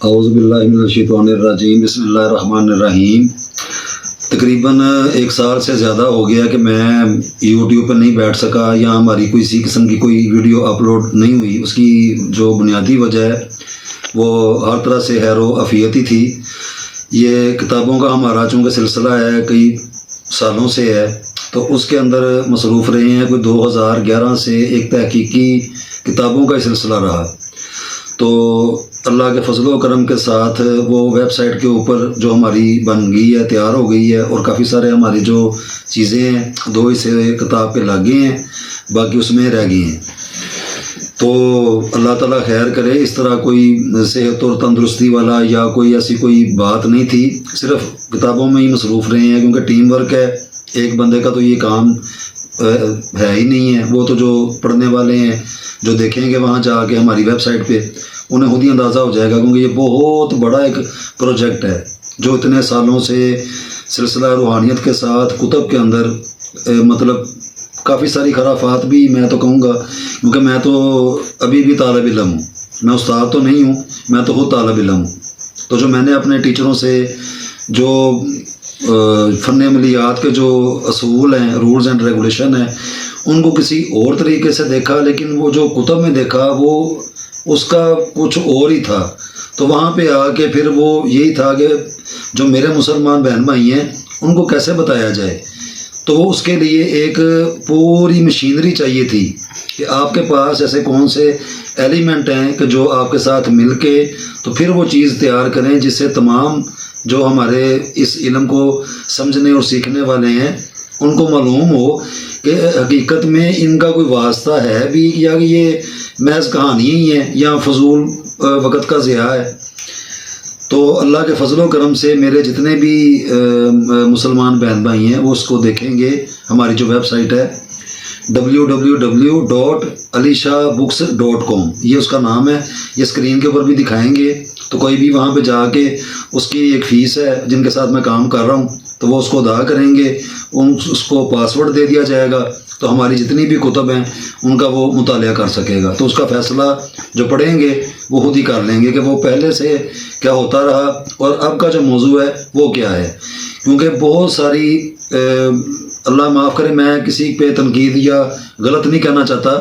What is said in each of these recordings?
اعوذ باللہ من الشیطان الرجیم بسم اللہ الرحمن الرحیم۔ تقریباً 1 سال سے زیادہ ہو گیا کہ میں یوٹیوب پر نہیں بیٹھ سکا یا ہماری کسی قسم کی کوئی ویڈیو اپلوڈ نہیں ہوئی۔ اس کی جو بنیادی وجہ ہے وہ ہر طرح سے خیر و عافیتی تھی۔ یہ کتابوں کا ہمارا چونکہ سلسلہ ہے کئی سالوں سے ہے، تو اس کے اندر مصروف رہے ہیں۔ کوئی 2011 سے ایک تحقیقی کتابوں کا سلسلہ رہا، تو اللہ کے فضل و کرم کے ساتھ وہ ویب سائٹ کے اوپر جو ہماری بن گئی ہے، تیار ہو گئی ہے، اور کافی سارے ہماری جو چیزیں ہیں 2 حصے کتاب کے لگے ہیں، باقی اس میں رہ گئی ہیں۔ تو اللہ تعالیٰ خیر کرے۔ اس طرح کوئی صحت اور تندرستی والا یا کوئی ایسی کوئی بات نہیں تھی، صرف کتابوں میں ہی مصروف رہے ہیں، کیونکہ ٹیم ورک ہے۔ ایک بندے کا تو یہ کام ہے ہی نہیں ہے۔ وہ تو جو پڑھنے والے ہیں، جو دیکھیں گے وہاں جا کے ہماری ویب سائٹ پہ، انہیں خود ہی اندازہ ہو جائے گا، کیونکہ یہ بہت بڑا ایک پروجیکٹ ہے جو اتنے سالوں سے سلسلہ روحانیت کے ساتھ کتب کے اندر مطلب کافی ساری خرافات بھی میں تو کہوں گا، کیونکہ میں تو ابھی بھی طالب علم ہوں، میں استاد تو نہیں ہوں، میں تو خود طالب علم ہوں۔ تو جو میں نے اپنے ٹیچروں سے جو فن عملیات کے جو اصول ہیں، رولز اینڈ ریگولیشن ہیں، ان کو کسی اور طریقے سے دیکھا، لیکن وہ جو کتب میں دیکھا وہ اس کا کچھ اور ہی تھا۔ تو وہاں پہ آ کے پھر وہ یہی تھا کہ جو میرے مسلمان بہن بھائی ہیں ان کو کیسے بتایا جائے۔ تو وہ اس کے لیے ایک پوری مشینری چاہیے تھی کہ آپ کے پاس ایسے کون سے ایلیمنٹ ہیں کہ جو آپ کے ساتھ مل کے تو پھر وہ چیز تیار کریں، جس سے تمام جو ہمارے اس علم کو سمجھنے اور سیکھنے والے ہیں ان کو معلوم ہو کہ حقیقت میں ان کا کوئی واسطہ ہے بھی، یا کہ یہ محض کہانی ہی ہے یا فضول وقت کا ضیاع ہے۔ تو اللہ کے فضل و کرم سے میرے جتنے بھی مسلمان بہن بھائی ہیں وہ اس کو دیکھیں گے۔ ہماری جو ویب سائٹ ہے www.alishahbooks.com، یہ اس کا نام ہے۔ یہ اسکرین کے اوپر بھی دکھائیں گے، تو کوئی بھی وہاں پہ جا کے اس کی ایک فیس ہے جن کے ساتھ میں کام کر رہا ہوں، تو وہ اس کو ادا کریں گے، اس کو پاسورڈ دے دیا جائے گا، تو ہماری جتنی بھی کتب ہیں ان کا وہ مطالعہ کر سکے گا۔ تو اس کا فیصلہ جو پڑھیں گے وہ خود ہی کر لیں گے کہ وہ پہلے سے کیا ہوتا رہا اور اب کا جو موضوع ہے وہ کیا ہے۔ کیونکہ بہت ساری اللہ معاف کرے، میں کسی پہ تنقید یا غلط نہیں کہنا چاہتا،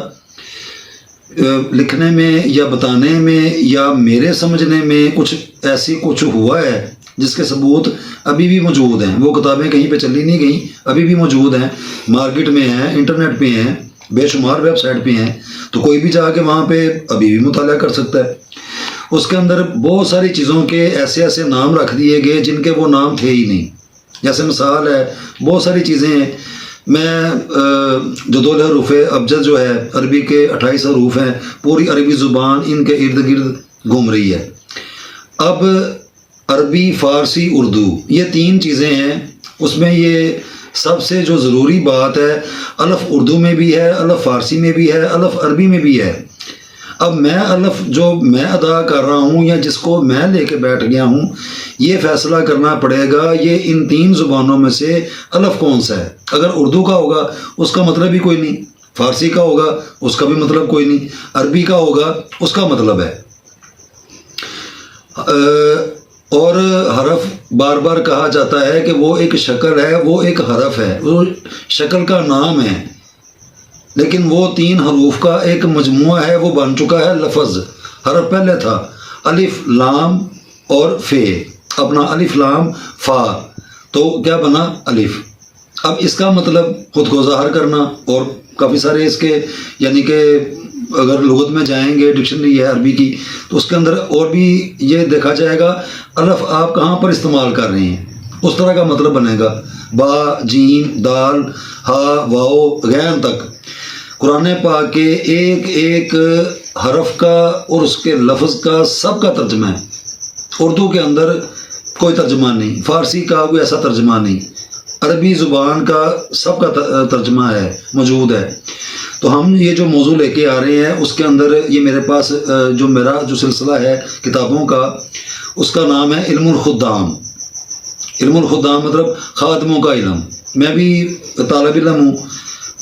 لکھنے میں یا بتانے میں یا میرے سمجھنے میں کچھ ہوا ہے جس کے ثبوت ابھی بھی موجود ہیں۔ وہ کتابیں کہیں پہ چلی نہیں گئیں، ابھی بھی موجود ہیں، مارکیٹ میں ہیں، انٹرنیٹ پہ ہیں، بے شمار ویب سائٹ پہ ہیں، تو کوئی بھی جا کے وہاں پہ ابھی بھی مطالعہ کر سکتا ہے۔ اس کے اندر بہت ساری چیزوں کے ایسے نام رکھ دیے گئے جن کے وہ نام تھے ہی نہیں۔ جیسے مثال ہے، بہت ساری چیزیں ہیں، میں جو 2 حروف ابجد جو ہے، عربی کے 28 حروف ہیں، پوری عربی زبان ان کے ارد گرد گھوم رہی ہے۔ اب عربی، فارسی، اردو، یہ 3 چیزیں ہیں۔ اس میں یہ سب سے جو ضروری بات ہے، الف اردو میں بھی ہے، الف فارسی میں بھی ہے، الف عربی میں بھی ہے۔ اب میں الف جو میں ادا کر رہا ہوں یا جس کو میں لے کے بیٹھ گیا ہوں، یہ فیصلہ کرنا پڑے گا یہ ان 3 زبانوں میں سے الف کون سا ہے۔ اگر اردو کا ہوگا اس کا مطلب ہی کوئی نہیں، فارسی کا ہوگا اس کا بھی مطلب کوئی نہیں، عربی کا ہوگا اس کا مطلب ہے۔ اور حرف بار بار کہا جاتا ہے کہ وہ ایک شکل ہے، وہ ایک حرف ہے، وہ شکل کا نام ہے، لیکن وہ 3 حروف کا ایک مجموعہ ہے، وہ بن چکا ہے لفظ۔ حرف پہلے تھا الف، لام اور فے، اپنا الف لام فا، تو کیا بنا الف۔ اب اس کا مطلب خود کو ظاہر کرنا، اور کافی سارے اس کے یعنی کہ اگر لغت میں جائیں گے، ڈکشنری ہے عربی کی، تو اس کے اندر اور بھی یہ دیکھا جائے گا الف آپ کہاں پر استعمال کر رہے ہیں، اس طرح کا مطلب بنے گا۔ با، جیم، دال، ہا، واؤ، غین تک قرآن پاک کے ایک حرف کا اور اس کے لفظ کا سب کا ترجمہ ہے۔ اردو کے اندر کوئی ترجمہ نہیں، فارسی کا کوئی ایسا ترجمہ نہیں، عربی زبان کا سب کا ترجمہ ہے، موجود ہے۔ تو ہم یہ جو موضوع لے کے آ رہے ہیں اس کے اندر یہ میرے پاس میرا جو سلسلہ ہے کتابوں کا، اس کا نام ہے علم الخدام۔ علم الخدام مطلب خادموں کا علم۔ میں بھی طالب علم ہوں،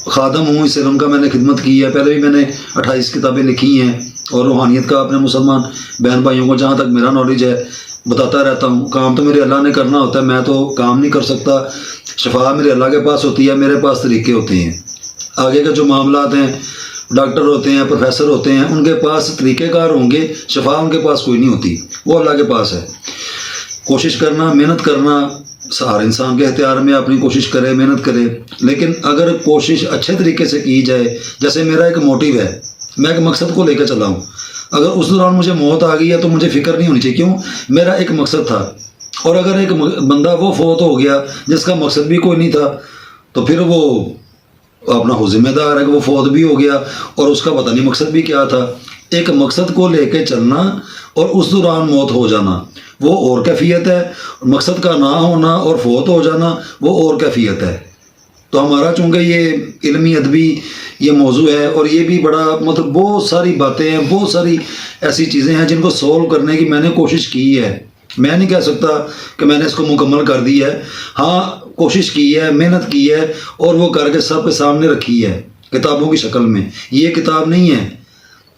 خادم ہوں، اس علم کا میں نے خدمت کی ہے۔ پہلے بھی میں نے 28 کتابیں لکھی ہیں، اور روحانیت کا اپنے مسلمان بہن بھائیوں کو جہاں تک میرا نالج ہے بتاتا رہتا ہوں. کام تو میرے اللہ نے کرنا ہوتا ہے, میں تو کام نہیں کر سکتا. شفا میرے اللہ کے پاس ہوتی ہے, میرے پاس طریقے ہوتے ہیں. آگے کے جو معاملات ہیں, ڈاکٹر ہوتے ہیں, پروفیسر ہوتے ہیں, ان کے پاس طریقہ کار ہوں گے, شفا ان کے پاس کوئی نہیں ہوتی, وہ اللہ کے پاس ہے. کوشش کرنا, محنت کرنا, ہر انسان کے اختیار میں اپنی کوشش کرے, محنت کرے. لیکن اگر کوشش اچھے طریقے سے کی جائے, جیسے میرا ایک موٹیو ہے, میں ایک مقصد کو لے کے چلا ہوں. اگر اس دوران مجھے موت آ گئی ہے تو مجھے فکر نہیں ہونی چاہیے. کیوں؟ میرا ایک مقصد تھا. اور اگر ایک بندہ وہ فوت ہو گیا جس کا مقصد بھی کوئی نہیں تھا, تو پھر وہ اپنا خود ذمہ دار ہے کہ وہ فوت بھی ہو گیا اور اس کا پتہ نہیں مقصد بھی کیا تھا. ایک مقصد کو لے کے چلنا اور اس دوران موت ہو جانا وہ اور کیفیت ہے. مقصد کا نہ ہونا اور فوت ہو جانا وہ اور کیفیت ہے. تو ہمارا چونکہ یہ علمی ادبی یہ موضوع ہے, اور یہ بھی بڑا مطلب بہت ساری باتیں ہیں, بہت ساری ایسی چیزیں ہیں جن کو سولو کرنے کی میں نے کوشش کی ہے. میں نہیں کہہ سکتا کہ میں نے اس کو مکمل کر دی ہے. ہاں, کوشش کی ہے, محنت کی ہے, اور وہ کر کے سب کے سامنے رکھی ہے کتابوں کی شکل میں. یہ کتاب نہیں ہے,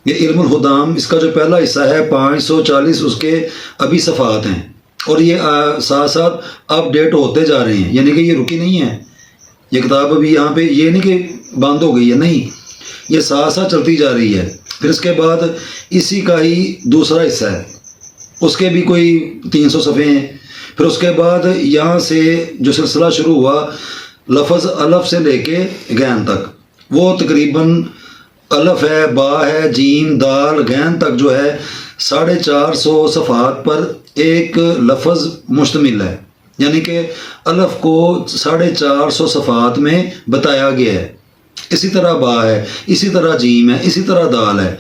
یہ علم الہدام, اس کا جو پہلا حصہ ہے 540 اس کے ابھی صفحات ہیں, اور یہ ساتھ ساتھ اپ ڈیٹ ہوتے جا رہے ہیں. یعنی کہ یہ رکی نہیں ہے یہ کتاب ابھی یہاں پہ, یہ نہیں کہ بند ہو گئی ہے, نہیں, یہ ساتھ ساتھ چلتی جا رہی ہے. پھر اس کے بعد اسی کا ہی دوسرا حصہ ہے, اس کے بھی کوئی 300 صفحے ہیں. پھر اس کے بعد یہاں سے جو سلسلہ شروع ہوا لفظ الف سے لے کے غین تک, وہ تقریباً الف ہے, با ہے, جیم, دال, غین تک جو ہے 450 صفحات پر ایک لفظ مشتمل ہے. یعنی کہ الف کو 450 صفحات میں بتایا گیا ہے. اسی طرح با ہے, اسی طرح جیم ہے, اسی طرح دال ہے.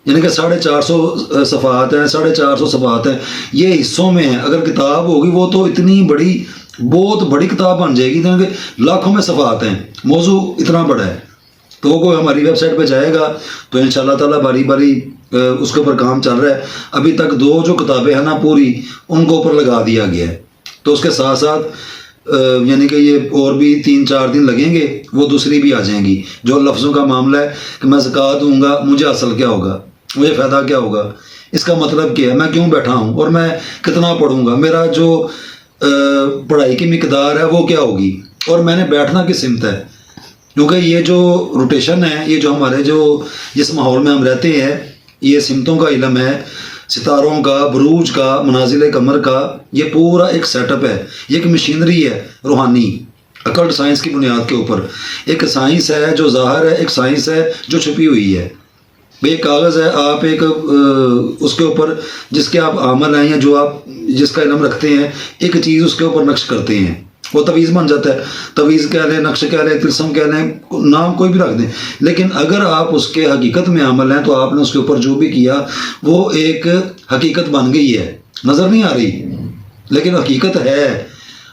یعنی کہ 450 صفحات ہیں, 450 صفحات ہیں, یہ حصوں میں ہیں. اگر کتاب ہوگی وہ تو اتنی بڑی, بہت بڑی کتاب بن جائے گی, کیونکہ لاکھوں میں صفحات ہیں, موضوع اتنا بڑا ہے. تو وہ کوئی ہماری ویب سائٹ پہ جائے گا تو انشاءاللہ تعالیٰ باری باری اس کے اوپر کام چل رہا ہے. ابھی تک 2 جو کتابیں ہیں نا پوری, ان کو اوپر لگا دیا گیا ہے. تو اس کے ساتھ ساتھ یعنی کہ یہ اور بھی 3-4 دن لگیں گے, وہ دوسری بھی آ جائیں گی. جو لفظوں کا معاملہ ہے کہ میں زکوٰۃ دوں گا, مجھے حاصل کیا ہوگا, مجھے فائدہ کیا ہوگا, اس کا مطلب کیا ہے, میں کیوں بیٹھا ہوں, اور میں کتنا پڑھوں گا, میرا جو پڑھائی کی مقدار ہے وہ کیا ہوگی, اور میں نے بیٹھنا کس سمت ہے. کیونکہ یہ جو روٹیشن ہے, یہ جو ہمارے جو جس ماحول میں ہم رہتے ہیں, یہ سمتوں کا علم ہے, ستاروں کا, بروج کا, منازل قمر کا, یہ پورا ایک سیٹ اپ ہے. یہ ایک مشینری ہے روحانی, اکلٹ سائنس کی بنیاد کے اوپر. ایک سائنس ہے جو ظاہر ہے, ایک سائنس ہے جو چھپی ہوئی ہے. ایک کاغذ ہے, آپ ایک اس کے اوپر جس کے آپ عامل ہیں یا جو آپ جس کا علم رکھتے ہیں, ایک چیز اس کے اوپر نقش کرتے ہیں, وہ تویز بن جاتا ہے. تویز کہہ لیں, نقش کہہ لیں, تلسم کہہ لیں, نام کوئی بھی رکھ دیں. لیکن اگر آپ اس کے حقیقت میں عمل ہیں تو آپ نے اس کے اوپر جو بھی کیا وہ ایک حقیقت بن گئی ہے. نظر نہیں آ رہی لیکن حقیقت ہے.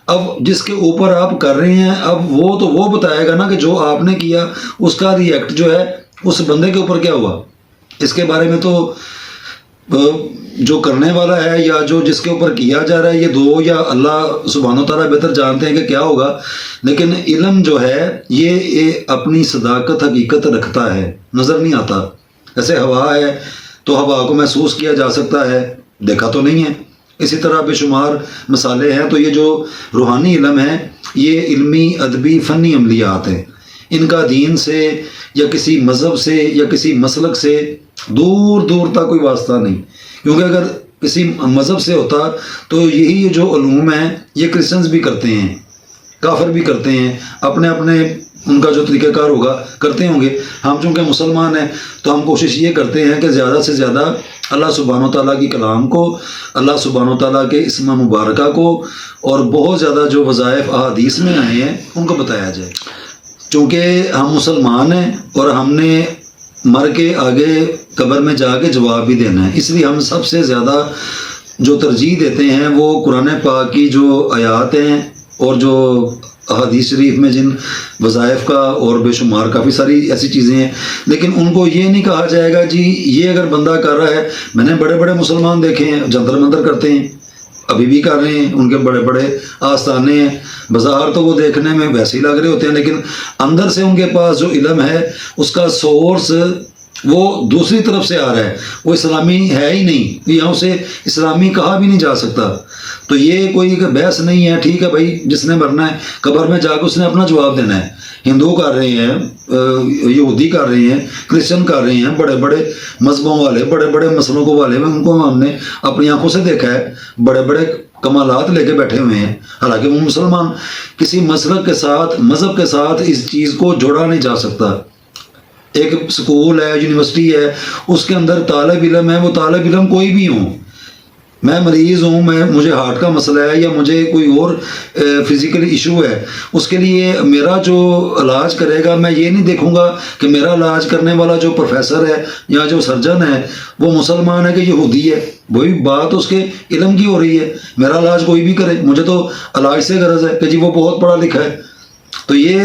اب جس کے اوپر آپ کر رہے ہیں, اب وہ تو وہ بتائے گا نا کہ جو آپ نے کیا اس کا ریئیکٹ جو ہے اس بندے کے اوپر کیا ہوا. اس کے بارے میں تو جو کرنے والا ہے یا جو جس کے اوپر کیا جا رہا ہے, یہ دو یا اللہ سبحانہ و تعالیٰ بہتر جانتے ہیں کہ کیا ہوگا. لیکن علم جو ہے یہ اپنی صداقت حقیقت رکھتا ہے, نظر نہیں آتا. جیسے ہوا ہے تو ہوا کو محسوس کیا جا سکتا ہے, دیکھا تو نہیں ہے. اسی طرح بے شمار مسالے ہیں. تو یہ جو روحانی علم ہے یہ علمی ادبی فنی عملیات ہیں. ان کا دین سے یا کسی مذہب سے یا کسی مسلک سے دور دور تک کوئی واسطہ نہیں. کیونکہ اگر کسی مذہب سے ہوتا تو یہی جو علوم ہیں یہ کرسچنز بھی کرتے ہیں, کافر بھی کرتے ہیں, اپنے اپنے ان کا جو طریقہ کار ہوگا کرتے ہوں گے. ہم چونکہ مسلمان ہیں تو ہم کوشش یہ کرتے ہیں کہ زیادہ سے زیادہ اللہ سبحانہ و تعالیٰ کی کلام کو, اللہ سبحانہ و تعالیٰ کے اسم مبارکہ کو, اور بہت زیادہ جو وظائف احادیث میں آئے ہیں ان کو بتایا جائے. چونکہ ہم مسلمان ہیں اور ہم نے مر کے آگے قبر میں جا کے جواب بھی دینا ہے, اس لیے ہم سب سے زیادہ جو ترجیح دیتے ہیں وہ قرآن پاک کی جو آیات ہیں اور جو احادیث شریف میں جن وظائف کا اور بے شمار کافی ساری ایسی چیزیں ہیں. لیکن ان کو یہ نہیں کہا جائے گا جی یہ اگر بندہ کر رہا ہے, میں نے بڑے بڑے مسلمان دیکھے ہیں جنتر منتر کرتے ہیں, ابھی بھی کر رہے ہیں, ان کے بڑے بڑے آستانے ہیں, بظاہر تو وہ دیکھنے میں ویسے ہی لگ رہے ہوتے ہیں لیکن اندر سے ان کے پاس جو علم ہے اس کا سورس وہ دوسری طرف سے آ رہا ہے، وہ اسلامی ہے ہی نہیں، یہاں اسے اسلامی کہا بھی نہیں جا سکتا۔ تو یہ کوئی بحث نہیں ہے، ٹھیک ہے بھائی، جس نے مرنا ہے قبر میں جا کے اس نے اپنا جواب دینا ہے۔ ہندو کر رہے ہیں، یہودی کر رہے ہیں، کرسچن کر رہے ہیں، بڑے بڑے مذہبوں والے، بڑے بڑے مسلکوں والے، ان کو ہم نے اپنی آنکھوں سے دیکھا ہے، بڑے بڑے کمالات لے کے بیٹھے ہوئے ہیں، حالانکہ وہ مسلمان۔ کسی مسلک کے ساتھ، مذہب کے ساتھ اس چیز کو جوڑا نہیں جا سکتا۔ ایک سکول ہے، یونیورسٹی ہے، اس کے اندر طالب علم ہے، وہ طالب علم کوئی بھی ہوں، میں مریض ہوں، مجھے ہارٹ کا مسئلہ ہے یا مجھے کوئی اور فزیکل ایشو ہے، اس کے لیے میرا جو علاج کرے گا، میں یہ نہیں دیکھوں گا کہ میرا علاج کرنے والا جو پروفیسر ہے یا جو سرجن ہے وہ مسلمان ہے کہ یہودی ہے۔ وہی بات اس کے علم کی ہو رہی ہے، میرا علاج کوئی بھی کرے، مجھے تو علاج سے غرض ہے کہ جی وہ بہت پڑھا لکھا ہے۔ تو یہ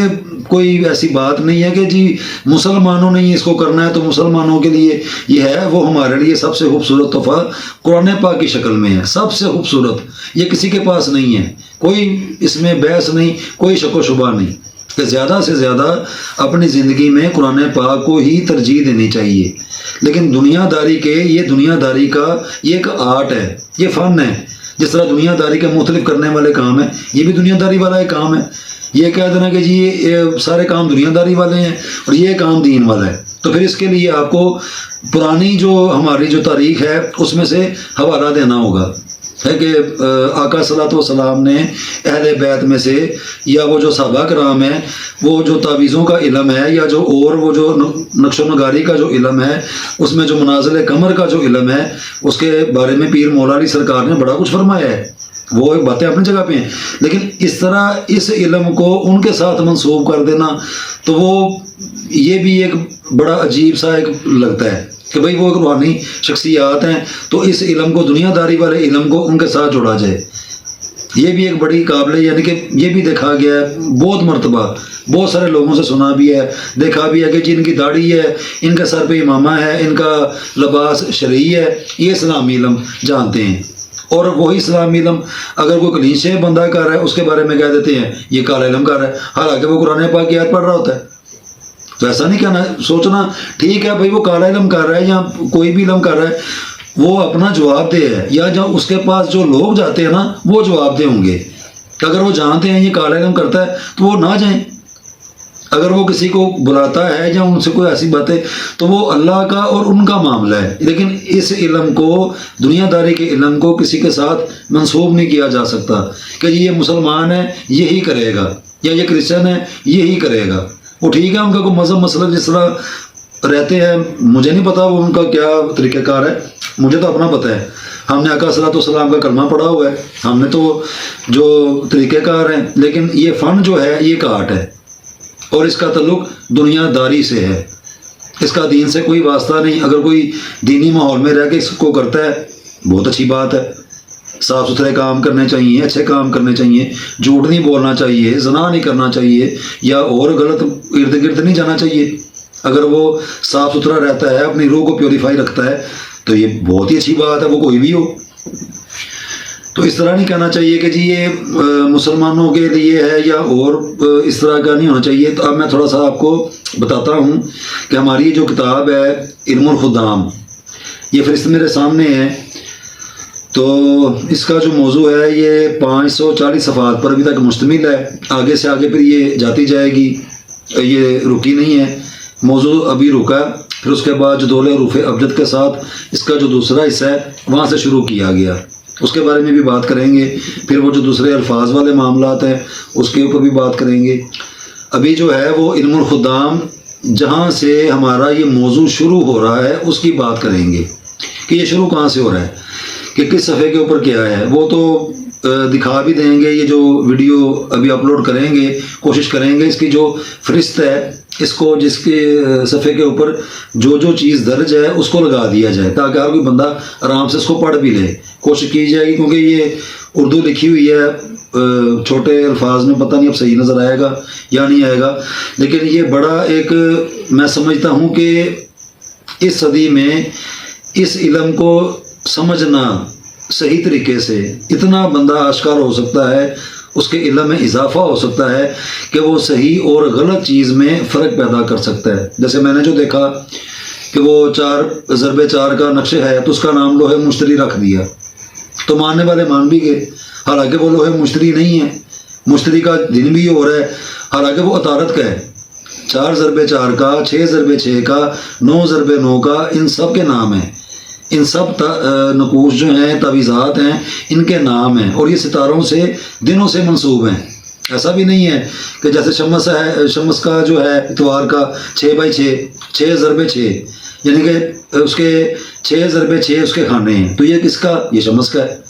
کوئی ایسی بات نہیں ہے کہ جی مسلمانوں نے اس کو کرنا ہے تو مسلمانوں کے لیے یہ ہے، وہ ہمارے لیے سب سے خوبصورت تحفہ قرآن پاک کی شکل میں ہے، سب سے خوبصورت، یہ کسی کے پاس نہیں ہے، کوئی اس میں بحث نہیں، کوئی شک و شبہ نہیں، کہ زیادہ سے زیادہ اپنی زندگی میں قرآن پاک کو ہی ترجیح دینی چاہیے۔ لیکن دنیا داری کے، یہ دنیا داری کا یہ ایک آرٹ ہے، یہ فن ہے، جس طرح دنیا داری کے مختلف کرنے والے کام ہیں، یہ بھی دنیا داری والا ایک کام ہے۔ یہ کہہ دینا کہ جی یہ سارے کام دنیا داری والے ہیں اور یہ کام دین والا ہے، تو پھر اس کے لیے آپ کو پرانی جو ہماری جو تاریخ ہے اس میں سے حوالہ دینا ہوگا، ہے کہ آقا صلی اللہ علیہ وسلم نے اہل بیت میں سے یا وہ جو صحابہ کرام ہیں، وہ جو تعویذوں کا علم ہے یا جو اور وہ جو نقش و نگاری کا جو علم ہے، اس میں جو منازل قمر کا جو علم ہے، اس کے بارے میں پیر مولا علی سرکار نے بڑا کچھ فرمایا ہے، وہ ایک باتیں اپنی جگہ پہ ہیں۔ لیکن اس طرح اس علم کو ان کے ساتھ منسوب کر دینا تو وہ یہ بھی ایک بڑا عجیب سا ایک لگتا ہے کہ بھئی وہ ایک روحانی شخصیات ہیں، تو اس علم کو، دنیا داری والے علم کو ان کے ساتھ جوڑا جائے، یہ بھی ایک بڑی قابل، یعنی کہ یہ بھی دیکھا گیا ہے بہت مرتبہ، بہت سارے لوگوں سے سنا بھی ہے، دیکھا بھی ہے کہ جن کی داڑھی ہے، ان کے سر پہ امامہ ہے، ان کا لباس شرعی ہے، یہ اسلامی علم جانتے ہیں، اور وہی اسلامی علم اگر کوئی کلیشے بندہ کر رہا ہے اس کے بارے میں کہہ دیتے ہیں یہ کالا علم کر رہا ہے، حالانکہ وہ قرآن پاک کی آیت پڑھ رہا ہوتا ہے۔ تو ایسا نہیں کہنا، سوچنا ٹھیک ہے بھائی وہ کالا علم کر رہا ہے یا کوئی بھی علم کر رہا ہے، وہ اپنا جواب دے ہے، یا جب اس کے پاس جو لوگ جاتے ہیں نا وہ جواب دے ہوں گے، اگر وہ جانتے ہیں یہ کالا علم کرتا ہے تو وہ نہ جائیں، اگر وہ کسی کو بلاتا ہے یا ان سے کوئی ایسی باتیں تو وہ اللہ کا اور ان کا معاملہ ہے، لیکن اس علم کو، دنیا داری کے علم کو کسی کے ساتھ منسوب نہیں کیا جا سکتا کہ یہ مسلمان ہے یہی کرے گا یا یہ کرسچن ہے یہی کرے گا۔ وہ ٹھیک ہے ان کا کوئی مذہب مسلک جس طرح رہتے ہیں، مجھے نہیں پتا وہ ان کا کیا طریقہ کار ہے، مجھے تو اپنا پتہ ہے، ہم نے آقا صلی اللہ علیہ وسلم کا کلمہ پڑھا ہوا ہے، ہم نے تو جو طریقہ کار ہیں، لیکن یہ فن جو ہے یہ ایک آرٹ ہے اور اس کا تعلق دنیا داری سے ہے، اس کا دین سے کوئی واسطہ نہیں۔ اگر کوئی دینی ماحول میں رہ کے اس کو کرتا ہے بہت اچھی بات ہے، صاف ستھرے کام کرنے چاہیے، اچھے کام کرنے چاہیے، جھوٹ نہیں بولنا چاہیے، زنا نہیں کرنا چاہیے یا اور غلط ارد گرد نہیں جانا چاہیے۔ اگر وہ صاف ستھرا رہتا ہے، اپنی روح کو پیوریفائی رکھتا ہے تو یہ بہت ہی اچھی بات ہے، وہ کوئی بھی ہو۔ تو اس طرح نہیں کہنا چاہیے کہ جی یہ مسلمانوں کے لیے ہے یا اور اس طرح کا نہیں ہونا چاہیے۔ تو اب میں تھوڑا سا آپ کو بتاتا ہوں کہ ہماری جو کتاب ہے علم الخدام، یہ فہرست میرے سامنے ہے، تو اس کا جو موضوع ہے یہ 540 صفحات پر ابھی تک مشتمل ہے، آگے سے آگے پھر یہ جاتی جائے گی، یہ رکی نہیں ہے، موضوع ابھی رکا، پھر اس کے بعد جو دولے حروف ابجد کے ساتھ اس کا جو دوسرا حصہ ہے وہاں سے شروع کیا گیا، اس کے بارے میں بھی بات کریں گے، پھر وہ جو دوسرے الفاظ والے معاملات ہیں اس کے اوپر بھی بات کریں گے۔ ابھی جو ہے وہ علم الخدام جہاں سے ہمارا یہ موضوع شروع ہو رہا ہے اس کی بات کریں گے کہ یہ شروع کہاں سے ہو رہا ہے، کہ کس صفحے کے اوپر کیا ہے، وہ تو دکھا بھی دیں گے، یہ جو ویڈیو ابھی اپلوڈ کریں گے کوشش کریں گے اس کی جو فہرست ہے اس کو، جس کے صفحے کے اوپر جو جو چیز درج ہے اس کو لگا دیا جائے تاکہ ہر کوئی بندہ آرام سے اس کو پڑھ بھی لے، کوشش کی جائے گی، کیونکہ یہ اردو لکھی ہوئی ہے، چھوٹے الفاظ میں، پتہ نہیں اب صحیح نظر آئے گا یا نہیں آئے گا، لیکن یہ بڑا ایک، میں سمجھتا ہوں کہ اس صدی میں اس علم کو سمجھنا صحیح طریقے سے اتنا بندہ آشکار ہو سکتا ہے، اس کے علم میں اضافہ ہو سکتا ہے کہ وہ صحیح اور غلط چیز میں فرق پیدا کر سکتا ہے۔ جیسے میں نے جو دیکھا کہ وہ 4 کا نقش ہے تو اس کا نام لوح مشتری رکھ دیا، تو ماننے والے مان بھی گئے، حالانکہ وہ لوح مشتری نہیں ہے، مشتری کا دن بھی ہو رہا ہے، حالانکہ وہ عطارد کا ہے۔ 4 کا، 6 کا، 9 کا، ان سب کے نام ہیں، ان سب نقوش جو ہیں، تعویذات ہیں، ان کے نام ہیں، اور یہ ستاروں سے دنوں سے منسوب ہیں۔ ایسا بھی نہیں ہے کہ جیسے شمس کا جو ہے اتوار کا 6/6، 6/6، یعنی کہ اس کے 6/6 اس کے کھانے ہیں، تو یہ کس کا؟ یہ شمس کا ہے،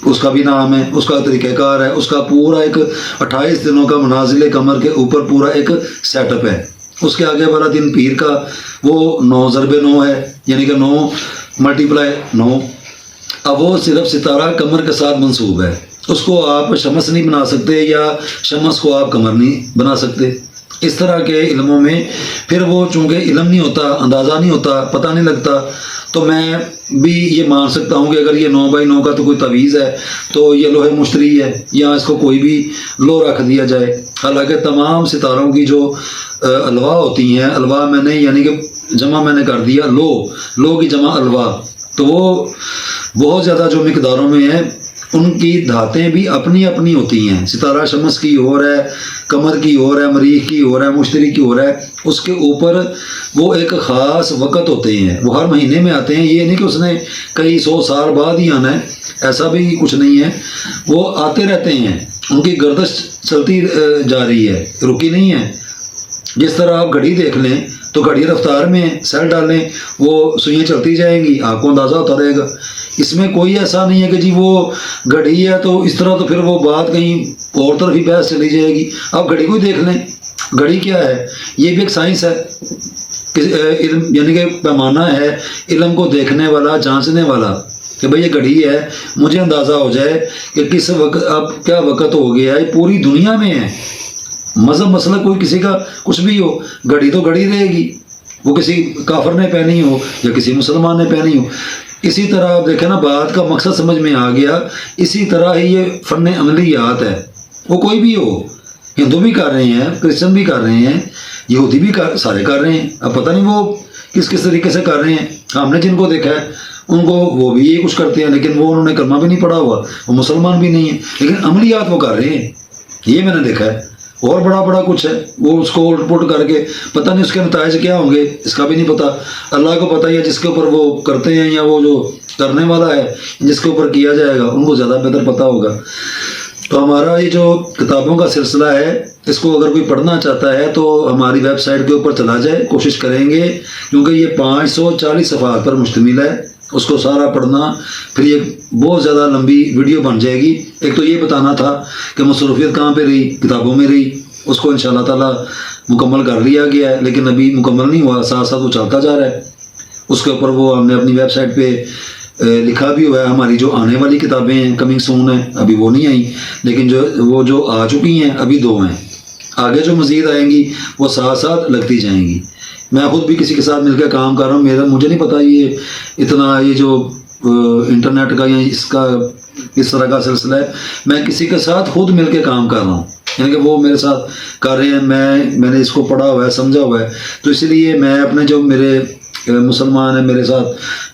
اس کا بھی نام ہے، اس کا طریقہ کار ہے، اس کا پورا ایک 28 دنوں کا منازل قمر کے اوپر پورا ایک سیٹ اپ ہے۔ اس کے آگے والا دن پیر کا وہ 9/9 ہے، یعنی کہ 9 × 9۔ اب وہ صرف ستارہ قمر کے ساتھ منسوب ہے، اس کو آپ شمس نہیں بنا سکتے یا شمس کو آپ قمر نہیں بنا سکتے۔ اس طرح کے علموں میں پھر وہ چونکہ علم نہیں ہوتا، اندازہ نہیں ہوتا، پتہ نہیں لگتا، تو میں بھی یہ مان سکتا ہوں کہ اگر یہ 9/9 کا تو کوئی تعویذ ہے تو یہ لوح مشتری ہے، یا اس کو کوئی بھی لو رکھ دیا جائے۔ حالانکہ تمام ستاروں کی جو الواح ہوتی ہیں، الواح میں نے یعنی کہ جمع میں نے کر دیا لو کی جمع الواح، تو وہ بہت زیادہ جو مقداروں میں ہیں، ان کی دھاتیں بھی اپنی اپنی ہوتی ہیں۔ ستارہ شمس کی اور ہے، قمر کی اور ہے، مریخ کی اور ہے، مشتری کی اور ہے، اس کے اوپر وہ ایک خاص وقت ہوتے ہیں، وہ ہر مہینے میں آتے ہیں، یہ نہیں کہ اس نے کئی 100 سال بعد ہی آنا ہے، ایسا بھی کچھ نہیں ہے، وہ آتے رہتے ہیں، ان کی گردش چلتی جا رہی ہے، رکی نہیں ہے۔ جس طرح آپ گھڑی دیکھ لیں تو گھڑی رفتار میں سیل ڈالیں، وہ سوئیاں چلتی جائیں گی، آپ کو اندازہ ہوتا رہے گا۔ اس میں کوئی ایسا نہیں ہے کہ جی وہ گھڑی ہے تو اس طرح، تو پھر وہ بات کہیں اور طرف ہی بحث چلی جائے گی۔ آپ گھڑی کو ہی دیکھ لیں، گھڑی کیا ہے؟ یہ بھی ایک سائنس ہے، علم یعنی کہ پیمانہ ہے علم کو دیکھنے والا، جانچنے والا، کہ بھئی یہ گھڑی ہے، مجھے اندازہ ہو جائے کہ کس وقت اب کیا وقت ہو گیا ہے، پوری دنیا میں ہے۔ مذہب مسئلہ کوئی کسی کا کچھ بھی ہو، گھڑی تو گھڑی رہے گی، وہ کسی کافر نے پہنی ہو یا کسی مسلمان نے پہنی ہو۔ اسی طرح آپ دیکھیں نا، بات کا مقصد سمجھ میں آ گیا۔ اسی طرح ہی یہ فن عملیات ہے، وہ کوئی بھی ہو، ہندو بھی کر رہے ہیں، کرسچن بھی کر رہے ہیں، یہودی بھی سارے کر رہے ہیں۔ اب پتہ نہیں وہ کس طریقے سے کر رہے ہیں، ہم نے جن کو دیکھا ہے ان کو وہ بھی یہ کچھ کرتے ہیں، لیکن وہ انہوں نے کلمہ بھی نہیں پڑھا ہوا، وہ مسلمان بھی نہیں ہیں، لیکن عملیات وہ کر رہے ہیں، یہ میں نے دیکھا ہے۔ اور بڑا کچھ ہے، وہ اس کو الٹ پلٹ کر کے پتہ نہیں اس کے نتائج کیا ہوں گے، اس کا بھی نہیں پتہ، اللہ کو پتہ ہی ہے۔ جس کے اوپر وہ کرتے ہیں یا وہ جو کرنے والا ہے، جس کے اوپر کیا جائے گا، ان کو زیادہ بہتر پتہ ہوگا۔ تو ہمارا یہ جو کتابوں کا سلسلہ ہے، اس کو اگر کوئی پڑھنا چاہتا ہے تو ہماری ویب سائٹ کے اوپر چلا جائے، کوشش کریں گے، کیونکہ یہ 540 صفحات پر مشتمل ہے، اس کو سارا پڑھنا پھر یہ بہت زیادہ لمبی ویڈیو بن جائے گی۔ ایک تو یہ بتانا تھا کہ مصروفیت کہاں پہ رہی، کتابوں میں رہی، اس کو انشاءاللہ تعالی مکمل کر لیا گیا ہے، لیکن ابھی مکمل نہیں ہوا، ساتھ ساتھ وہ چلتا جا رہا ہے۔ اس کے اوپر وہ ہم نے اپنی ویب سائٹ پہ لکھا بھی ہوا ہے، ہماری جو آنے والی کتابیں ہیں کمنگ سون ہیں، ابھی وہ نہیں آئیں، لیکن جو آ چکی ہیں ابھی 2 ہیں، آگے جو مزید آئیں گی وہ ساتھ ساتھ لگتی جائیں گی۔ میں خود بھی کسی کے ساتھ مل کے کام کر رہا ہوں، مجھے نہیں پتا یہ اتنا یہ جو انٹرنیٹ کا یا اس طرح کا سلسلہ ہے، میں کسی کے ساتھ خود مل کے کام کر رہا ہوں، یعنی کہ وہ میرے ساتھ کر رہے ہیں، میں نے اس کو پڑھا ہوا ہے، سمجھا ہوا ہے، تو اس لیے میں اپنے جو میرے مسلمان ہیں میرے ساتھ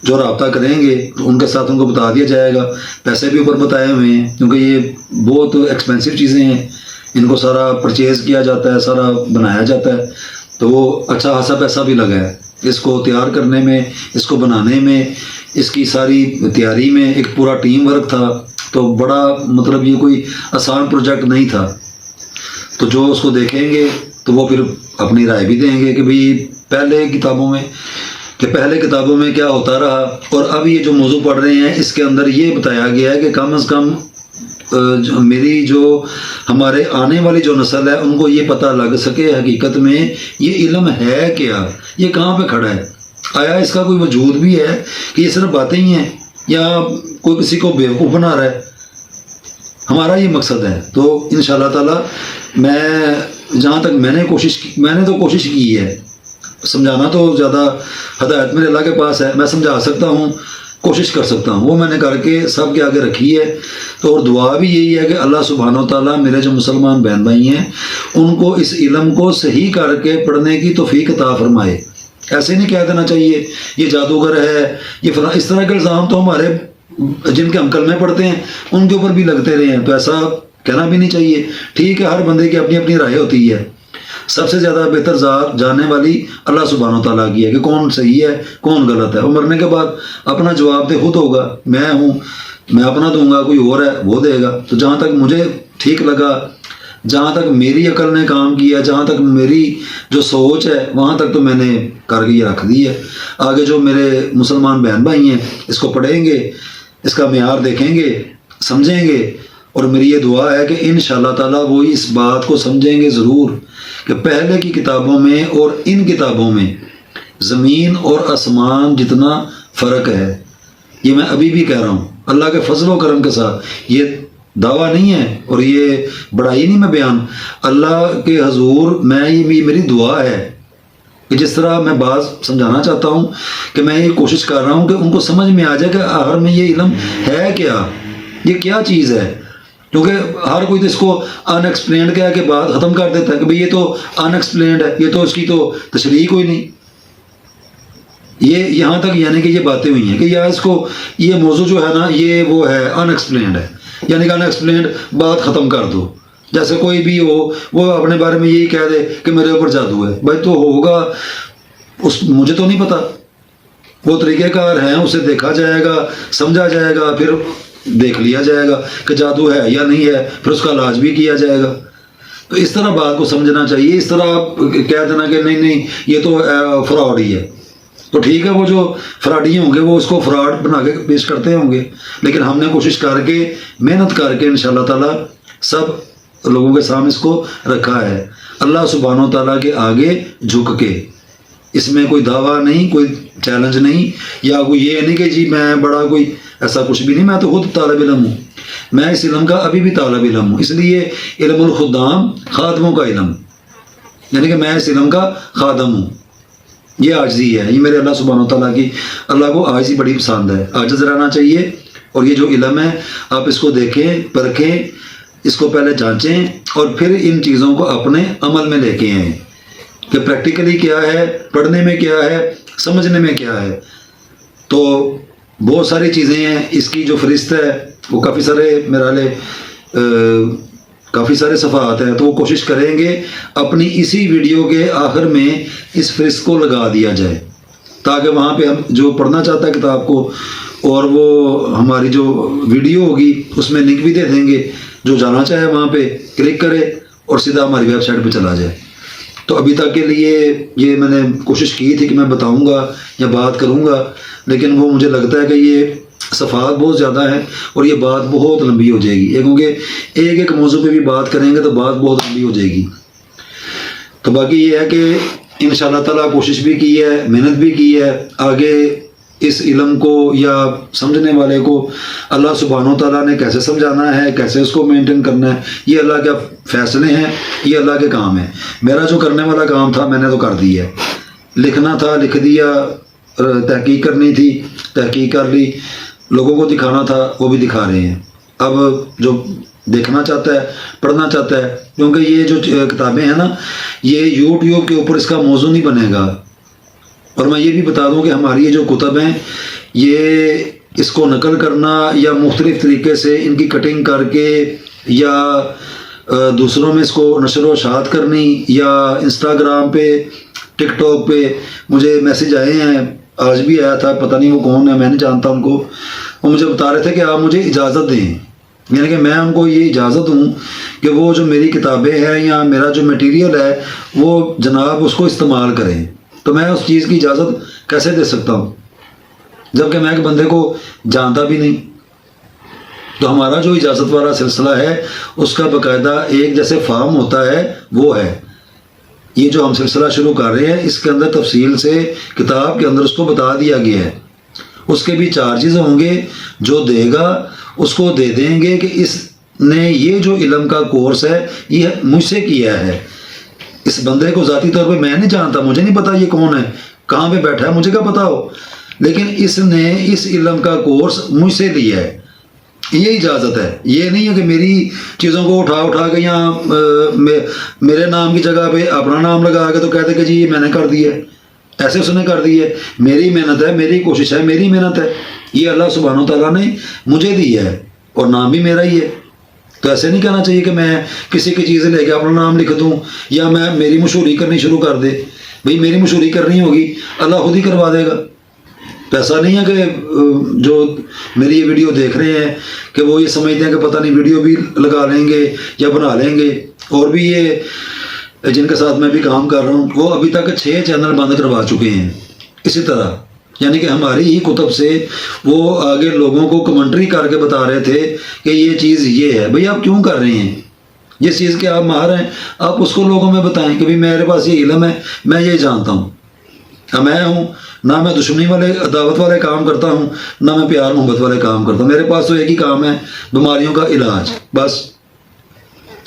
جو رابطہ کریں گے تو ان کے ساتھ ان کو بتا دیا جائے گا۔ پیسے بھی اوپر بتائے ہوئے ہیں، کیونکہ یہ بہت ایکسپینسو چیزیں ہیں، ان کو سارا پرچیز کیا جاتا ہے، سارا بنایا جاتا ہے، تو وہ اچھا خاصا پیسہ بھی لگا ہے اس کو تیار کرنے میں، اس کو بنانے میں، اس کی ساری تیاری میں ایک پورا ٹیم ورک تھا، تو بڑا مطلب یہ کوئی آسان پروجیکٹ نہیں تھا۔ تو جو اس کو دیکھیں گے تو وہ پھر اپنی رائے بھی دیں گے کہ بھئی پہلے کتابوں میں کیا ہوتا رہا، اور اب یہ جو موضوع پڑھ رہے ہیں اس کے اندر یہ بتایا گیا ہے کہ کم از کم میری جو ہمارے آنے والی جو نسل ہے ان کو یہ پتہ لگ سکے حقیقت میں یہ علم ہے کیا، یہ کہاں پہ کھڑا ہے، آیا اس کا کوئی وجود بھی ہے کہ یہ صرف باتیں ہی ہیں، یا کوئی کسی کو بیوقوف بنا رہا ہے۔ ہمارا یہ مقصد ہے۔ تو انشاءاللہ تعالی میں جہاں تک میں نے تو کوشش کی ہے، سمجھانا تو زیادہ ہدایت میرے اللہ کے پاس ہے، میں سمجھا سکتا ہوں، کوشش کر سکتا ہوں، وہ میں نے کر کے سب کے آگے رکھی ہے۔ تو اور دعا بھی یہی ہے کہ اللہ سبحانہ و تعالیٰ میرے جو مسلمان بہن بھائی ہیں ان کو اس علم کو صحیح کر کے پڑھنے کی توفیق عطا فرمائے، ایسے نہیں کہہ دینا چاہیے یہ جادوگر ہے یہ فلاں، اس طرح کے الزام تو ہمارے جن کے ہم کلمے پڑھتے ہیں ان کے اوپر بھی لگتے رہے ہیں، تو ایسا کہنا بھی نہیں چاہیے. ٹھیک ہے، ہر بندے کی اپنی اپنی رائے ہوتی ہے. سب سے زیادہ بہتر ذات جاننے والی اللہ سبحانہ و تعالیٰ کی ہے کہ کون صحیح ہے کون غلط ہے. وہ مرنے کے بعد اپنا جواب دے خود ہوگا. میں ہوں، میں اپنا دوں گا، کوئی اور ہے وہ دے گا. تو جہاں تک مجھے ٹھیک لگا، جہاں تک میری عقل نے کام کیا، جہاں تک میری جو سوچ ہے، وہاں تک تو میں نے کر کے یہ رکھ دی ہے. آگے جو میرے مسلمان بہن بھائی ہیں اس کو پڑھیں گے، اس کا معیار دیکھیں گے، سمجھیں گے، اور میری یہ دعا ہے کہ انشاءاللہ تعالیٰ وہ اس بات کو سمجھیں گے ضرور کہ پہلے کی کتابوں میں اور ان کتابوں میں زمین اور آسمان جتنا فرق ہے. یہ میں ابھی بھی کہہ رہا ہوں اللہ کے فضل و کرم کے ساتھ، یہ دعویٰ نہیں ہے اور یہ بڑائی نہیں میں بیان. اللہ کے حضور میں یہ میری دعا ہے کہ جس طرح میں بعض سمجھانا چاہتا ہوں کہ میں یہ کوشش کر رہا ہوں کہ ان کو سمجھ میں آ جائے کہ آخر میں یہ علم ہے کیا، یہ کیا چیز ہے. کیونکہ ہر کوئی تو اس کو ان ایکسپلینڈ کہہ کے بات ختم کر دیتا ہے کہ بھئی یہ تو ان ایکسپلینڈ ہے، یہ تو اس کی تو تشریح کوئی نہیں. یہ یہاں تک یعنی کہ یہ باتیں ہوئی ہیں کہ یا اس کو یہ موضوع جو ہے نا یہ وہ ہے ان ایکسپلینڈ ہے، یعنی کہ ان ایکسپلینڈ بات ختم کر دو. جیسے کوئی بھی ہو وہ اپنے بارے میں یہی کہہ دے کہ میرے اوپر جادو ہے. بھائی تو ہوگا، مجھے تو نہیں پتا. وہ طریقہ کار ہیں، اسے دیکھا جائے گا، سمجھا جائے گا، پھر دیکھ لیا جائے گا کہ جادو ہے یا نہیں ہے، پھر اس کا علاج بھی کیا جائے گا. تو اس طرح بات کو سمجھنا چاہیے. اس طرح آپ کہہ دینا کہ نہیں نہیں یہ تو فراڈ ہی ہے، تو ٹھیک ہے وہ جو فراڈی ہوں گے وہ اس کو فراڈ بنا کے پیش کرتے ہوں گے، لیکن ہم نے کوشش کر کے محنت کر کے انشاءاللہ تعالیٰ سب لوگوں کے سامنے اس کو رکھا ہے. اللہ سبحانہ و تعالیٰ کے آگے جھک کے، اس میں کوئی دعویٰ نہیں، کوئی چیلنج نہیں، یا کوئی یہ نہیں کہ جی میں بڑا کوئی، ایسا کچھ بھی نہیں. میں تو خود طالب علم ہوں، میں اس علم کا ابھی بھی طالب علم ہوں. اس لیے علم الخدام خادموں کا علم، یعنی کہ میں اس علم کا خادم ہوں. یہ عاجزی ہے، یہ میرے اللہ سبحانہ و تعالیٰ کی، اللہ کو عاجزی بڑی پسند ہے. عاجز رہنا چاہیے. اور یہ جو علم ہے آپ اس کو دیکھیں، پرکھیں، اس کو پہلے جانچیں اور پھر ان چیزوں کو اپنے عمل میں لے کے آئیں کہ پریکٹیکلی کیا ہے، پڑھنے میں کیا ہے، سمجھنے میں کیا ہے. تو بہت ساری چیزیں ہیں. اس کی جو فہرست ہے وہ کافی سارے کافی سارے صفحات ہیں، تو وہ کوشش کریں گے اپنی اسی ویڈیو کے آخر میں اس فہرست کو لگا دیا جائے، تاکہ وہاں پہ ہم جو پڑھنا چاہتا ہے کتاب کو، اور وہ ہماری جو ویڈیو ہوگی اس میں لنک بھی دے دیں گے، جو جانا چاہے وہاں پہ کلک کرے اور سیدھا ہماری ویب سائٹ پہ چلا جائے. تو ابھی تک کے لیے یہ میں نے کوشش کی تھی کہ میں بتاؤں گا یا بات کروں گا، لیکن وہ مجھے لگتا ہے کہ یہ صفحات بہت زیادہ ہیں اور یہ بات بہت لمبی ہو جائے گی. کیونکہ ایک ایک موضوع پہ بھی بات کریں گے تو بات بہت لمبی ہو جائے گی. تو باقی یہ ہے کہ انشاءاللہ تعالیٰ کوشش بھی کی ہے، محنت بھی کی ہے. آگے اس علم کو یا سمجھنے والے کو اللہ سبحانہ و تعالیٰ نے کیسے سمجھانا ہے، کیسے اس کو مینٹین کرنا ہے، یہ اللہ کے فیصلے ہیں، یہ اللہ کے کام ہیں. میرا جو کرنے والا کام تھا میں نے تو کر دیا ہے. لکھنا تھا لکھ دیا، تحقیق کرنی تھی تحقیق کر لی، لوگوں کو دکھانا تھا وہ بھی دکھا رہے ہیں. اب جو دیکھنا چاہتا ہے، پڑھنا چاہتا ہے، کیونکہ یہ جو کتابیں ہیں نا یہ یوٹیوب کے اوپر اس کا موضوع نہیں بنے گا. اور میں یہ بھی بتا دوں کہ ہماری یہ جو کتب ہیں یہ اس کو نقل کرنا یا مختلف طریقے سے ان کی کٹنگ کر کے یا دوسروں میں اس کو نشر و اشاعت کرنی، یا انسٹاگرام پہ، ٹک ٹاک پہ مجھے میسج آئے ہیں، آج بھی آیا تھا، پتہ نہیں وہ کون ہے، میں نہیں جانتا ان کو. وہ مجھے بتا رہے تھے کہ آپ مجھے اجازت دیں، یعنی کہ میں ان کو یہ اجازت دوں کہ وہ جو میری کتابیں ہیں یا میرا جو میٹیریل ہے وہ جناب اس کو استعمال کریں. تو میں اس چیز کی اجازت کیسے دے سکتا ہوں جبکہ میں ایک بندے کو جانتا بھی نہیں. تو ہمارا جو اجازت والا سلسلہ ہے اس کا باقاعدہ ایک جیسے فارم ہوتا ہے وہ ہے. یہ جو ہم سلسلہ شروع کر رہے ہیں اس کے اندر تفصیل سے کتاب کے اندر اس کو بتا دیا گیا ہے. اس کے بھی چارجز ہوں گے، جو دے گا اس کو دے دیں گے کہ اس نے یہ جو علم کا کورس ہے یہ مجھ سے کیا ہے. اس بندے کو ذاتی طور پہ میں نہیں جانتا، مجھے نہیں پتا یہ کون ہے، کہاں پہ بیٹھا ہے، مجھے کیا پتا ہو، لیکن اس نے اس علم کا کورس مجھ سے لیا ہے. یہ اجازت ہے. یہ نہیں ہے کہ میری چیزوں کو اٹھا کے یہاں میرے نام کی جگہ پہ اپنا نام لگا کے تو کہتے کہ جی یہ میں نے کر دیا ہے. ایسے اس نے کر دی ہے. میری محنت ہے, میری کوشش ہے, میری محنت ہے, یہ اللہ سبحانہ تعالیٰ نے مجھے دی ہے اور نام بھی میرا ہی ہے. تو ایسے نہیں کہنا چاہیے کہ میں کسی کی چیزیں لے کے اپنا نام لکھ دوں یا میں میری مشہوری کرنی شروع کر دے. بھئی میری مشہوری کرنی ہوگی, اللہ خود ہی کروا دے گا. تو ایسا نہیں ہے کہ جو میری یہ ویڈیو دیکھ رہے ہیں کہ وہ یہ سمجھتے ہیں کہ پتہ نہیں ویڈیو بھی لگا لیں گے یا بنا لیں گے. اور بھی یہ جن کے ساتھ میں بھی کام کر رہا ہوں وہ ابھی تک 6 چینل بند کروا چکے ہیں اسی طرح. یعنی کہ ہماری ہی کتب سے وہ آگے لوگوں کو کمنٹری کر کے بتا رہے تھے کہ یہ چیز یہ ہے. بھئی آپ کیوں کر رہے ہیں جس چیز کے آپ ماہر ہیں آپ اس کو لوگوں میں بتائیں کہ بھئی میرے پاس یہ علم ہے, میں یہ جانتا ہوں. میں ہوں نہ میں دشمنی والے عداوت والے کام کرتا ہوں نہ میں پیار محبت والے کام کرتا ہوں. میرے پاس تو ایک ہی کام ہے, بیماریوں کا علاج, بس.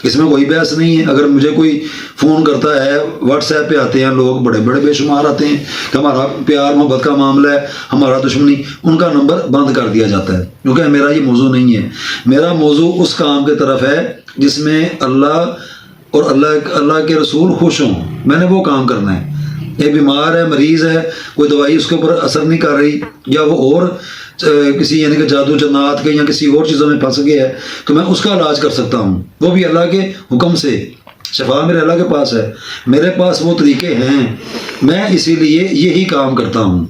اس میں کوئی بحث نہیں ہے. اگر مجھے کوئی فون کرتا ہے, واٹس ایپ پہ آتے ہیں لوگ بڑے بڑے بے شمار آتے ہیں کہ ہمارا پیار محبت کا معاملہ ہے, ہمارا دشمنی, ان کا نمبر بند کر دیا جاتا ہے کیونکہ میرا یہ موضوع نہیں ہے. میرا موضوع اس کام کی طرف ہے جس میں اللہ اور اللہ کے رسول خوش ہوں. میں نے وہ کام کرنا ہے. ایک بیمار ہے, مریض ہے, کوئی دوائی اس کے اوپر اثر نہیں کر رہی یا وہ اور کسی یعنی کہ جادو جنات کے یا کسی اور چیزوں میں پھنس گیا ہے تو میں اس کا علاج کر سکتا ہوں, وہ بھی اللہ کے حکم سے. شفا میرے اللہ کے پاس ہے, میرے پاس وہ طریقے ہیں. میں اسی لیے یہی کام کرتا ہوں.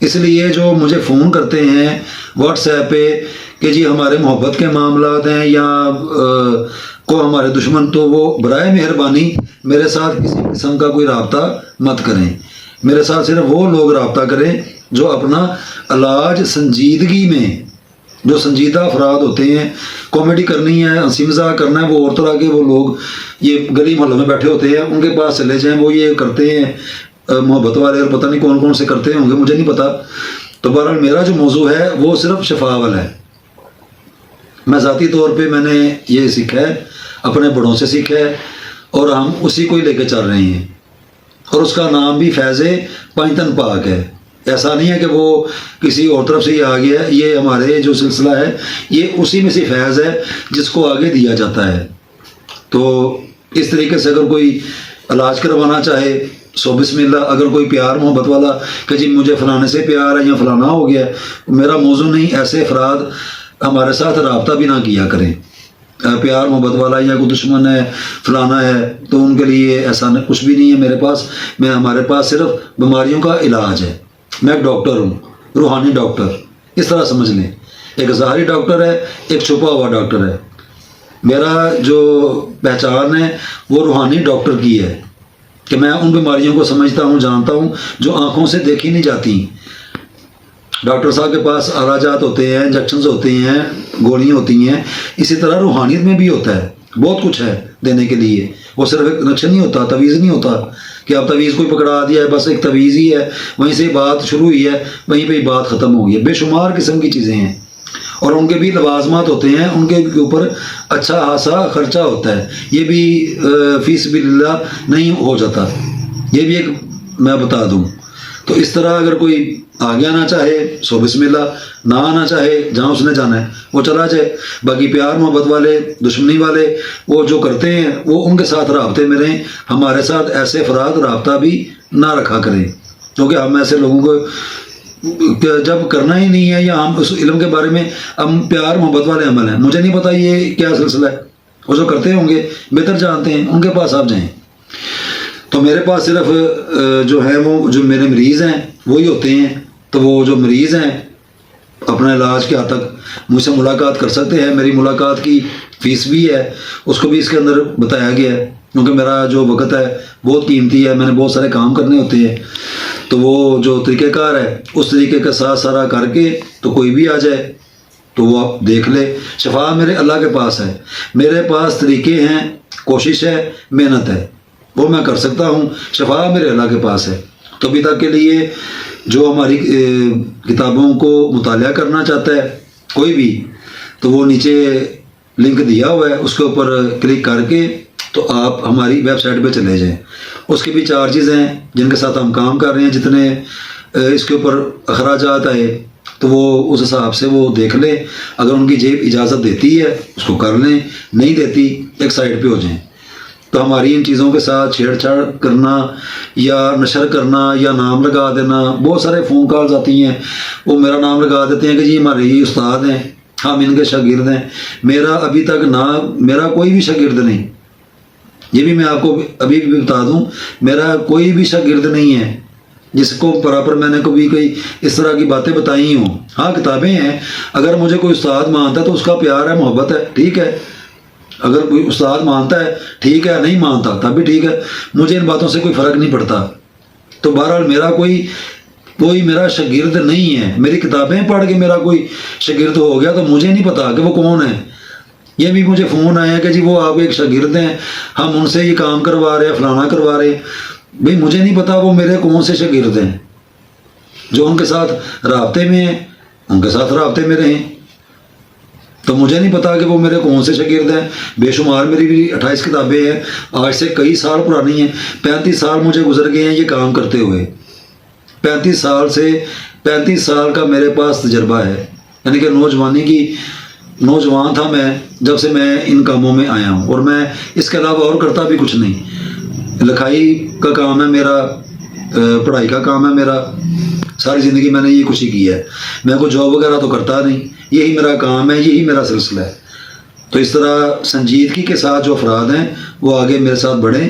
اس لیے جو مجھے فون کرتے ہیں واٹس ایپ پہ کہ جی ہمارے محبت کے معاملات ہیں یا کو ہمارے دشمن, تو وہ برائے مہربانی میرے ساتھ کسی قسم کا کوئی رابطہ مت کریں. میرے ساتھ صرف وہ لوگ رابطہ کریں جو اپنا علاج سنجیدگی میں, جو سنجیدہ افراد ہوتے ہیں, کامیڈی کرنی ہے, ہنسی مذاق کرنا ہے, وہ اور طرح کے وہ لوگ یہ گلی محلوں میں بیٹھے ہوتے ہیں ان کے پاس چلے جائیں. وہ یہ کرتے ہیں محبت والے اور پتہ نہیں کون کون سے کرتے ہوں گے, مجھے نہیں پتا. تو بہرحال میرا جو موضوع ہے وہ صرف شفا والا ہے. میں ذاتی طور پہ میں نے یہ سیکھا ہے, اپنے بڑوں سے سیکھا ہے اور ہم اسی کو ہی لے کے چل رہے ہیں. اور اس کا نام بھی فیض پنجتن پاک ہے. ایسا نہیں ہے کہ وہ کسی اور طرف سے یہ آ گیا ہے. یہ ہمارے جو سلسلہ ہے یہ اسی میں سے فیض ہے جس کو آگے دیا جاتا ہے. تو اس طریقے سے اگر کوئی علاج کروانا چاہے سو بسم اللہ. اگر کوئی پیار محبت والا کہ جی مجھے فلانے سے پیار ہے یا فلانا ہو گیا ہے, میرا موضوع نہیں. ایسے افراد ہمارے ساتھ رابطہ بھی نہ کیا کریں. پیار محبت والا یا کوئی دشمن ہے فلانا ہے تو ان کے لیے ایسا کچھ بھی نہیں ہے میرے پاس. ہمارے پاس صرف بیماریوں کا علاج ہے. میں ایک ڈاکٹر ہوں, روحانی ڈاکٹر, اس طرح سمجھ لیں. ایک ظاہری ڈاکٹر ہے, ایک چھپا ہوا ڈاکٹر ہے. میرا جو پہچان ہے وہ روحانی ڈاکٹر کی ہے کہ میں ان بیماریوں کو سمجھتا ہوں, جانتا ہوں جو آنکھوں سے دیکھی نہیں جاتی. ڈاکٹر صاحب کے پاس علاجات ہوتے ہیں, انجیکشنز ہوتے ہیں, گولیاں ہوتی ہیں. اسی طرح روحانیت میں بھی ہوتا ہے, بہت کچھ ہے دینے کے لیے. وہ صرف ایک نقشہ نہیں ہوتا, تویز نہیں ہوتا کہ اب تویز کوئی پکڑا دیا ہے, بس ایک تویز ہی ہے, وہیں سے بات شروع ہوئی ہے, وہیں پہ بات ختم ہو گئی ہے. بے شمار قسم کی چیزیں ہیں اور ان کے بھی لوازمات ہوتے ہیں, ان کے اوپر اچھا خاصا خرچہ ہوتا ہے. یہ بھی فی سبیل اللہ نہیں ہو جاتا, یہ بھی ایک میں بتا دوں. تو اس طرح اگر کوئی آگے آنا چاہے سو بسم اللہ, نہ آنا چاہے جہاں اس نے جانا ہے وہ چلا جائے. باقی پیار محبت والے, دشمنی والے, وہ جو کرتے ہیں وہ ان کے ساتھ رابطے میں رہیں. ہمارے ساتھ ایسے افراد رابطہ بھی نہ رکھا کریں کیونکہ ہم ایسے لوگوں کو جب کرنا ہی نہیں ہے یا ہم اس علم کے بارے میں ہم پیار محبت والے عمل ہیں. مجھے نہیں پتا یہ کیا سلسلہ ہے, وہ جو کرتے ہوں گے بہتر جانتے ہیں, ان کے پاس آپ جائیں. تو میرے پاس صرف جو ہے وہ جو میرے مریض ہیں وہی ہوتے ہیں. تو وہ جو مریض ہیں اپنا علاج کے حد تک مجھ سے ملاقات کر سکتے ہیں. میری ملاقات کی فیس بھی ہے, اس کو بھی اس کے اندر بتایا گیا ہے کیونکہ میرا جو وقت ہے بہت قیمتی ہے, میں نے بہت سارے کام کرنے ہوتے ہیں. تو وہ جو طریقہ کار ہے اس طریقے کے ساتھ سارا کر کے تو کوئی بھی آ جائے تو وہ آپ دیکھ لے. شفا میرے اللہ کے پاس ہے, میرے پاس طریقے ہیں, کوشش ہے, محنت ہے, وہ میں کر سکتا ہوں. شفا میرے اللہ کے پاس ہے. تو ابھی تک کے لیے جو ہماری کتابوں کو مطالعہ کرنا چاہتا ہے کوئی بھی تو وہ نیچے لنک دیا ہوا ہے, اس کے اوپر کلک کر کے تو آپ ہماری ویب سائٹ پہ چلے جائیں. اس کی بھی چارجز ہیں جن کے ساتھ ہم کام کر رہے ہیں, جتنے اس کے اوپر اخراجات آئے تو وہ اس حساب سے وہ دیکھ لیں. اگر ان کی جیب اجازت دیتی ہے اس کو کر لیں, نہیں دیتی ایک سائڈ پہ ہو جائیں. تو ہماری ان چیزوں کے ساتھ چھیڑ چھاڑ کرنا یا نشر کرنا یا نام لگا دینا، بہت سارے فون کالز آتی ہیں، وہ میرا نام لگا دیتے ہیں کہ جی ہمارے یہ استاد ہیں، ہم ان کے شاگرد ہیں۔ میرا ابھی تک میرا کوئی بھی شاگرد نہیں، یہ بھی میں آپ کو ابھی بھی بتا دوں، میرا کوئی بھی شاگرد نہیں ہے جس کو پراپر میں نے کبھی کوئی اس طرح کی باتیں بتائی ہوں۔ ہاں کتابیں ہیں، اگر مجھے کوئی استاد مانتا ہے تو اس کا پیار ہے، محبت ہے، ٹھیک ہے۔ اگر کوئی استاد مانتا ہے ٹھیک ہے، نہیں مانتا تب بھی ٹھیک ہے، مجھے ان باتوں سے کوئی فرق نہیں پڑتا۔ تو بہرحال میرا کوئی میرا شاگرد نہیں ہے، میری کتابیں پڑھ کے میرا کوئی شاگرد ہو گیا تو مجھے نہیں پتا کہ وہ کون ہے۔ یہ بھی مجھے فون آیا کہ جی وہ آپ ایک شاگرد ہیں، ہم ان سے یہ کام کروا رہے ہیں، فلانا کروا رہے ہیں۔ بھئی مجھے نہیں پتا وہ میرے کون سے شاگرد ہیں، جو ان کے ساتھ رابطے میں ہیں ان کے ساتھ رابطے میں رہیں، تو مجھے نہیں پتا کہ وہ میرے کون سے شاگرد ہیں۔ بے شمار میری بھی 28 کتابیں ہیں، آج سے کئی سال پرانی ہیں، 35 سال مجھے گزر گئے ہیں یہ کام کرتے ہوئے، 35 سال کا میرے پاس تجربہ ہے، یعنی کہ نوجوان تھا میں جب سے میں ان کاموں میں آیا ہوں، اور میں اس کے علاوہ اور کرتا بھی کچھ نہیں۔ لکھائی کا کام ہے میرا، پڑھائی کا کام ہے میرا، ساری زندگی میں نے یہ کچھ ہی کیا ہے، میں کوئی جاب وغیرہ تو کرتا نہیں، یہی میرا کام ہے، یہی میرا سلسلہ ہے۔ تو اس طرح سنجیدگی کے ساتھ جو افراد ہیں وہ آگے میرے ساتھ بڑھیں،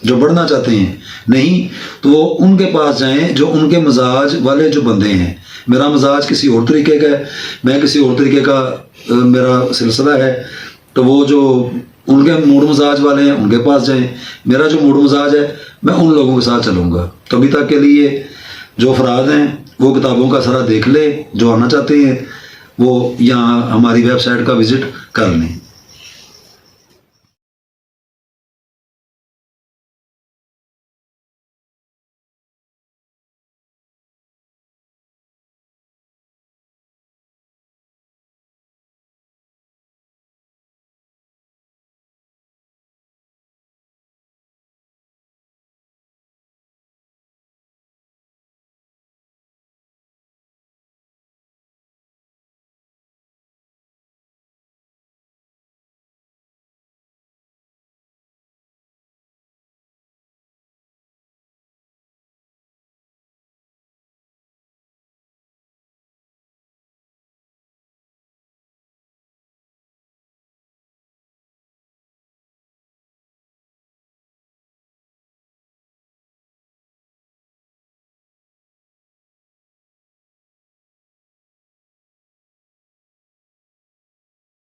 جو بڑھنا چاہتے ہیں، نہیں تو وہ ان کے پاس جائیں جو ان کے مزاج والے جو بندے ہیں۔ میرا مزاج کسی اور طریقے کا ہے، میں کسی اور طریقے کا میرا سلسلہ ہے، تو وہ جو ان کے موڈ مزاج والے ہیں ان کے پاس جائیں، میرا جو موڈ مزاج ہے میں ان لوگوں کے ساتھ چلوں گا۔ تو ابھی تک کے لیے جو افراد ہیں وہ کتابوں کا سارا دیکھ لیں، جو آنا چاہتے ہیں وہ یہاں ہماری ویب سائٹ کا وزٹ کر لیں۔